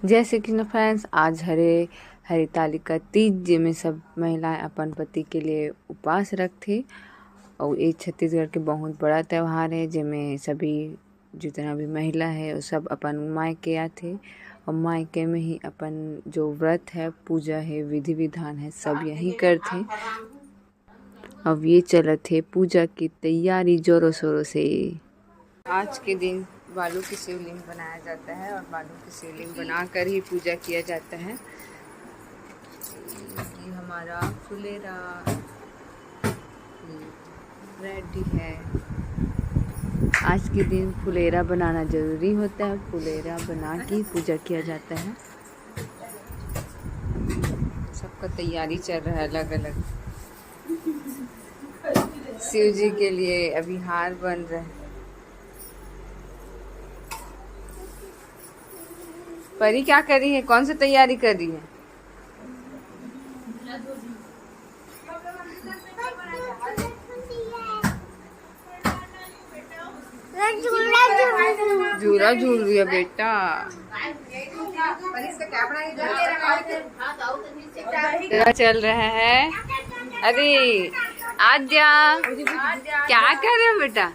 जैसे कि ना फ्रेंड्स, आज हरितालिका तीज जेमे सब महिलाएं अपन पति के लिए उपवास रखथे। और ये छत्तीसगढ़ के बहुत बड़ा त्यौहार है जेमे सभी जितना भी महिला है वो सब अपन मायके आथे और मायके में ही अपन जो व्रत है, पूजा है, विधि विधान है, सब यही करथे। अब ये चलत है पूजा की तैयारी जोरों शोरों से। आज के दिन बालू की शिवलिंग बनाया जाता है और बालू की शिवलिंग बनाकर ही पूजा किया जाता है। ये हमारा फुलेरा रेडी है। आज के दिन फुलेरा बनाना जरूरी होता है। फुलेरा बना के पूजा किया जाता है। सबका तैयारी चल रहा है अलग अलग। शिव जी के लिए अभी हार बन रहा है। परी क्या कर रही है? कौन सी तैयारी कर रही है? झूला झूल रही है बेटा। चल रहा है। अरे आद्या, क्या कर रहे हो बेटा?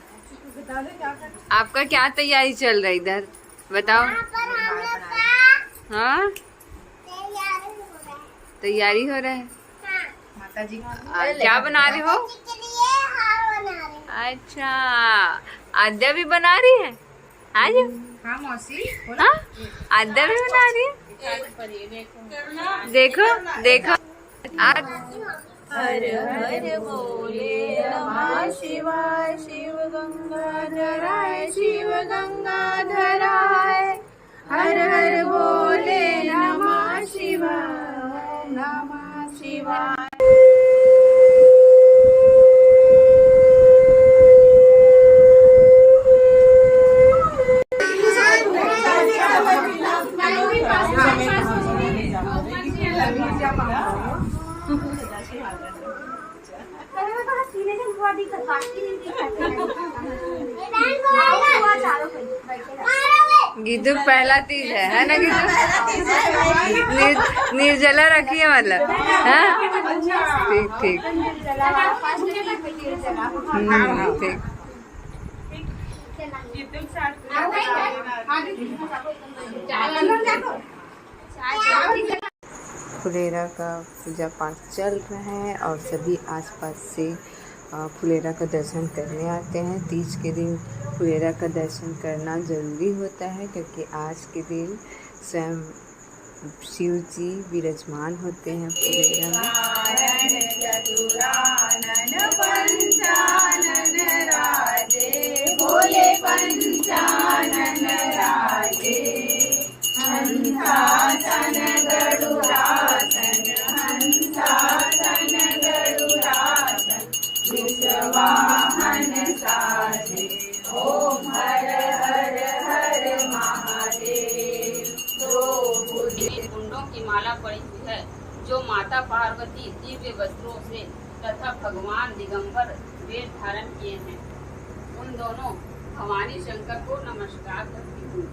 आपका क्या तैयारी चल रहा है इधर बताओ? हाँ, तैयारी हो रहा है। माता जी क्या बना रहे हो? अच्छा, आद्या भी बना रही है आज? हाँ मौसी। हाँ, आद्या भी बना रही है। देखो देखो। हर हर बोले नमः शिवाय, शिव गंगाधराय, शिव गंगाधराय। हर हर बोले नमः शिवाय, नमः शिवाय। गीतू पहला तीज है ना गीतू? निर्जला रखी है मतलब। हाँ ठीक ठीक। ठीक। फुलेरा का पूजा पाठ चल रहा है और सभी आसपास से फुलेरा का दर्शन करने आते हैं। तीज के दिन फुलेरा का दर्शन करना ज़रूरी होता है क्योंकि आज के दिन स्वयं शिव जी विराजमान होते हैं फुलेरा वाहन साजे। ओम हर हर हर महादेव। दो कुंडों की माला पड़ी हुई है जो माता पार्वती दिव्य वस्त्रों से तथा भगवान दिगंबर वेद धारण किए हैं। उन दोनों भवानी शंकर को नमस्कार करती हूँ।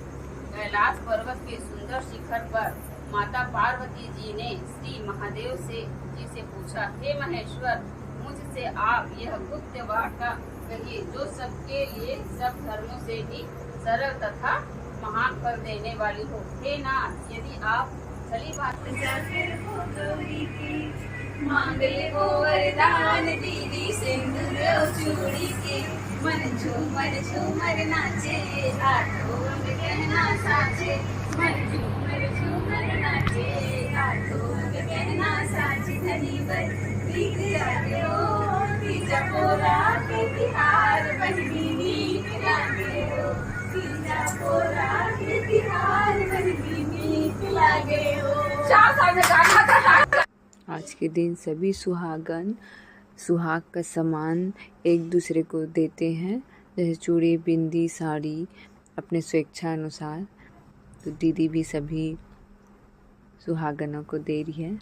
कैलाश पर्वत के सुंदर शिखर पर माता पार्वती जी ने श्री महादेव जी से पूछा, हे महेश्वर, मुझसे आप यह गुप्त वार्ता कहिए जो सबके लिए सब धर्मों से भी सरल तथा महान कर देने वाली हो। हे नाथ, यदि आप चली बात मांगले को वरदान दीदी सिंदूर चूड़ी के मन झूमर नाचे आठों रंग गहना साचे। मन झूमर नाचे आठों रंग गहना साचे। धनी बर बीत जागे हो तीजा पोरा के तिहार बहनी नीक लागे हो। तीजा पोरा के तिहार बहनी नीक लागे हो। आज के दिन सभी सुहागन सुहाग का सामान एक दूसरे को देते हैं, जैसे चूड़ी, बिंदी, साड़ी अपने स्वेच्छा अनुसार। तो दीदी भी सभी सुहागनों को दे रही है।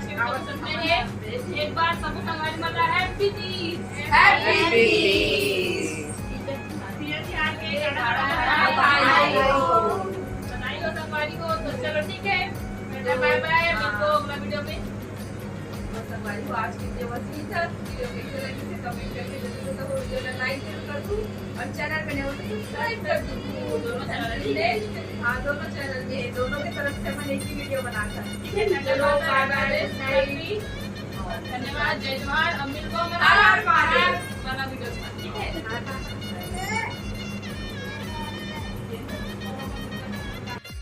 आज के वीडियो को सुनने हैं। एक बार सबको हमारी मजा हैप्पी तीज। बनाई हो सफारी को तो चलो ठीक है, बाय बाय, मिलते हैं अगला वीडियो में। हमारी आज की वीडियो बस यही था। वीडियो कैसे लगी से कमेंट करके जरूर बताओ, वीडियो को लाइक जरूर कर दूं और चैनल पे नए हो तो सब्सक्राइब कर दूं। दोनों चैनल में हाँ, दोनों चैनल में, दोनों की तरफ से मैंने एक ही वीडियो बनाता है। ठीक है, चलो बाय बाय, धन्यवाद, जय जवाहर। अब मिलते हैं हर हर महादेव वाला वीडियो में, ठीक है।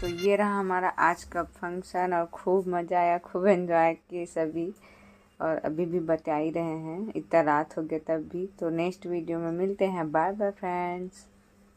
तो ये रहा हमारा आज का फंक्शन और खूब मज़ा आया, खूब एंजॉय किए सभी, और अभी भी बता ही रहे हैं, इतना रात हो गया तब भी। तो नेक्स्ट वीडियो में मिलते हैं। Bye bye friends.